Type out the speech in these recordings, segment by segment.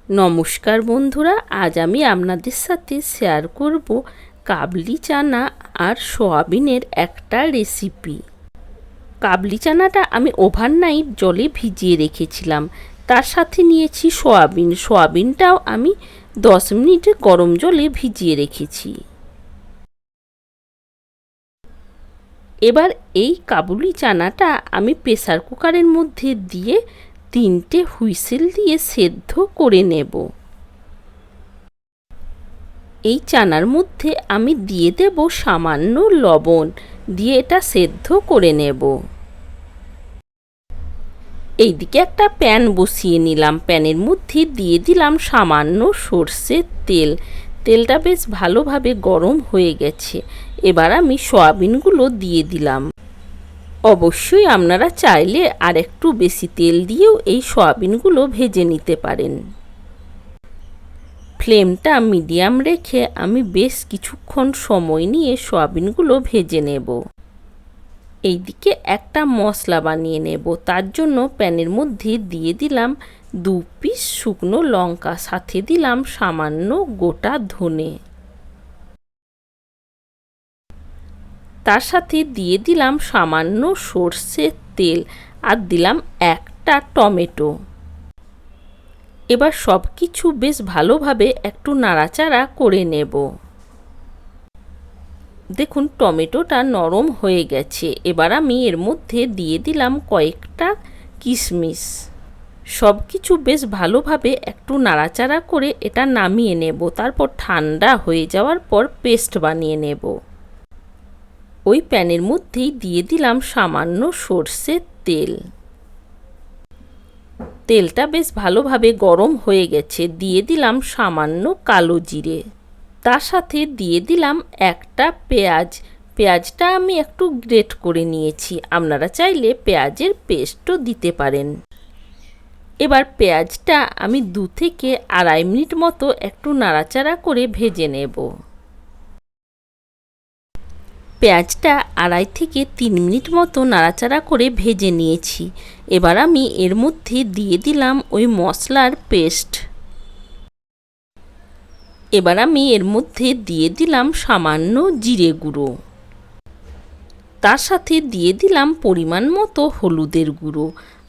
নমস্কার বন্ধুরা, আজ আমি আপনাদের সাথে শেয়ার করব কাবলি চানা আর সয়াবিনের একটা রেসিপি। কাবলি চানাটা আমি ওভারনাইট জলে ভিজিয়ে রেখেছিলাম। তার সাথে নিয়েছি সয়াবিনটাও আমি 10 মিনিট গরম জলে ভিজিয়ে রেখেছি। এবার এই কাবুলি চানাটা আমি প্রেসার কুকারের মধ্যে দিয়ে 3টে হুইসেল দিয়ে সেদ্ধ করে নেব। এই চানার মধ্যে আমি দিয়ে দেব সামান্য লবণ, দিয়ে এটা সেদ্ধ করে নেব। এইদিকে একটা প্যান বসিয়ে নিলাম, প্যানের মধ্যে দিয়ে দিলাম সামান্য সর্ষের তেল। তেলটা বেশ ভালোভাবে গরম হয়ে গেছে। এবার আমি সয়াবিনগুলো দিয়ে দিলাম। অবশ্যই আপনারা চাইলে আর একটু বেশি তেল দিয়েও এই সয়াবিনগুলো ভেজে নিতে পারেন। ফ্লেমটা মিডিয়াম রেখে আমি বেশ কিছুক্ষণ সময় নিয়ে সয়াবিনগুলো ভেজে নেব। এইদিকে একটা মশলা বানিয়ে নেব। তার জন্য প্যানের মধ্যে দিয়ে দিলাম 2 পিস শুকনো লঙ্কা, সাথে দিলাম সামান্য গোটা ধনে। তার সাথে দিয়ে দিলাম সামান্য সর্ষের তেল আর দিলাম একটা টমেটো। এবার সব কিছু বেশ ভালোভাবে একটু নাড়াচাড়া করে নেব। দেখুন টমেটোটা নরম হয়ে গেছে। এবার আমি এর মধ্যে দিয়ে দিলাম কয়েকটা কিশমিশ। সব কিছু বেশ ভালোভাবে একটু নাড়াচাড়া করে এটা নামিয়ে নেব। তারপর ঠান্ডা হয়ে যাওয়ার পর পেস্ট বানিয়ে নেব। ওই প্যানের মধ্যেই দিয়ে দিলাম সামান্য সর্ষের তেল। তেলটা বেশ ভালোভাবে গরম হয়ে গেছে। দিয়ে দিলাম সামান্য কালো জিরে। তার সাথে দিয়ে দিলাম একটা পেঁয়াজ। পেঁয়াজটা আমি একটু গ্রেট করে নিয়েছি। আপনারা চাইলে পেঁয়াজের পেস্টও দিতে পারেন। এবার পেঁয়াজটা আমি 2 থেকে আড়াই মিনিট মতো একটু নাড়াচাড়া করে ভেজে নেব। পেঁয়াজটা 2.5 থেকে 3 মিনিট মতো নাড়াচাড়া করে ভেজে নিয়েছি। এবার আমি এর মধ্যে দিয়ে দিলাম ওই মশলার পেস্ট। এবার আমি এর মধ্যে দিয়ে দিলাম সামান্য জিরে গুঁড়ো। তার সাথে দিয়ে দিলাম পরিমাণ মতো হলুদের গুঁড়ো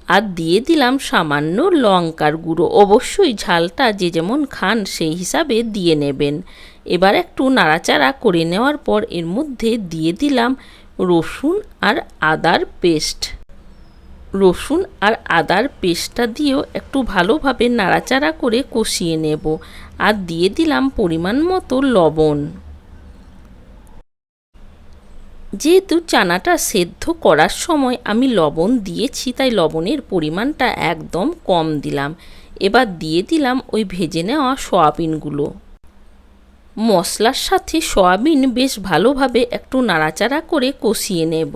আর দিয়ে দিলাম সামান্য লঙ্কার গুঁড়ো। অবশ্যই ঝালটা যে যেমন খান সেই হিসাবে দিয়ে নেবেন। এবার একটু নাড়াচাড়া করে নেওয়ার পর এর মধ্যে দিয়ে দিলাম রসুন আর আদার পেস্ট। রসুন আর আদার পেস্টটা দিয়েও একটু ভালোভাবে নাড়াচাড়া করে কষিয়ে নেব আর দিয়ে দিলাম পরিমাণ মতো লবণ। যেহেতু চানাটা সেদ্ধ করার সময় আমি লবণ দিয়েছি, তাই লবণের পরিমাণটা একদম কম দিলাম। এবার দিয়ে দিলাম ওই ভেজে নেওয়া সয়াবিনগুলো। মশলার সাথে সয়াবিন বেশ ভালোভাবে একটু নাড়াচাড়া করে কষিয়ে নেব।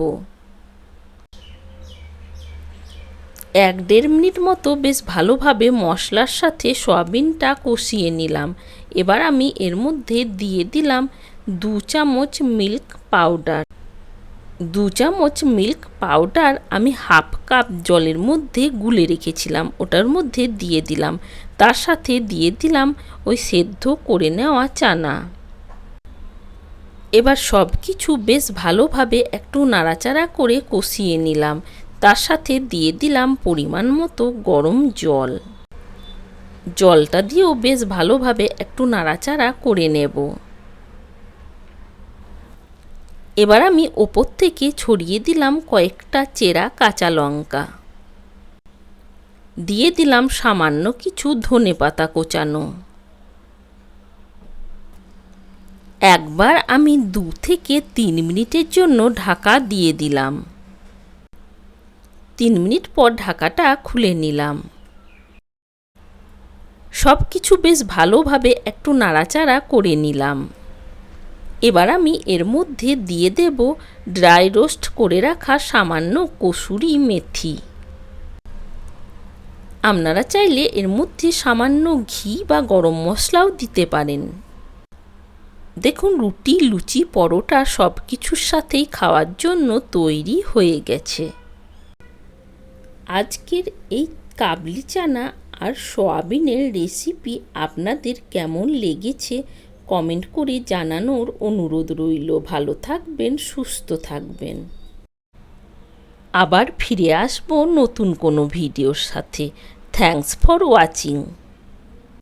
1-1.5 মিনিট মতো বেশ ভালোভাবে মশলার সাথে সয়াবিনটা কষিয়ে নিলাম। এবার আমি এর মধ্যে দিয়ে দিলাম 2 চামচ মিল্ক পাউডার। 2 চামচ মিল্ক পাউডার আমি হাফ কাপ জলের মধ্যে গুলে রেখেছিলাম, ওটার মধ্যে দিয়ে দিলাম। তার সাথে দিয়ে দিলাম ওই সেদ্ধ করে নেওয়া চানা। এবার সব কিছু বেশ ভালোভাবে একটু নাড়াচাড়া করে কষিয়ে নিলাম। তার সাথে দিয়ে দিলাম পরিমাণ মতো গরম জল। জলটা দিয়েও বেশ ভালোভাবে একটু নাড়াচাড়া করে নেব। এবার আমি ওপর থেকে ছড়িয়ে দিলাম কয়েকটা চেরা কাঁচা লঙ্কা। দিয়ে দিলাম সামান্য কিছু ধনেপাতা কোচানো। একবার আমি 2 থেকে 3 মিনিটের জন্য ঢাকা দিয়ে দিলাম। 3 মিনিট পর ঢাকাটা খুলে নিলাম। সব কিছু বেশ ভালোভাবে একটু নাড়াচাড়া করে নিলাম। এবার আমি এর মধ্যে দিয়ে দেব ড্রাই রোস্ট করে রাখা সামান্য কসুরি মেথি। আপনারা চাইলে এর মধ্যে সামান্য ঘি বা গরম মশলাও দিতে পারেন। দেখুন রুটি, লুচি, পরোটা সব কিছুর সাথেই খাওয়ার জন্য তৈরি হয়ে গেছে। আজকের এই কাবলি চানা আর সয়াবিনের রেসিপি আপনাদের কেমন লেগেছে কমেন্ট করে জানানোর অনুরোধ রইল। ভালো থাকবেন, সুস্থ থাকবেন। আবার ফিরে আসবো নতুন কোনো ভিডিওর সাথে। Thanks for watching.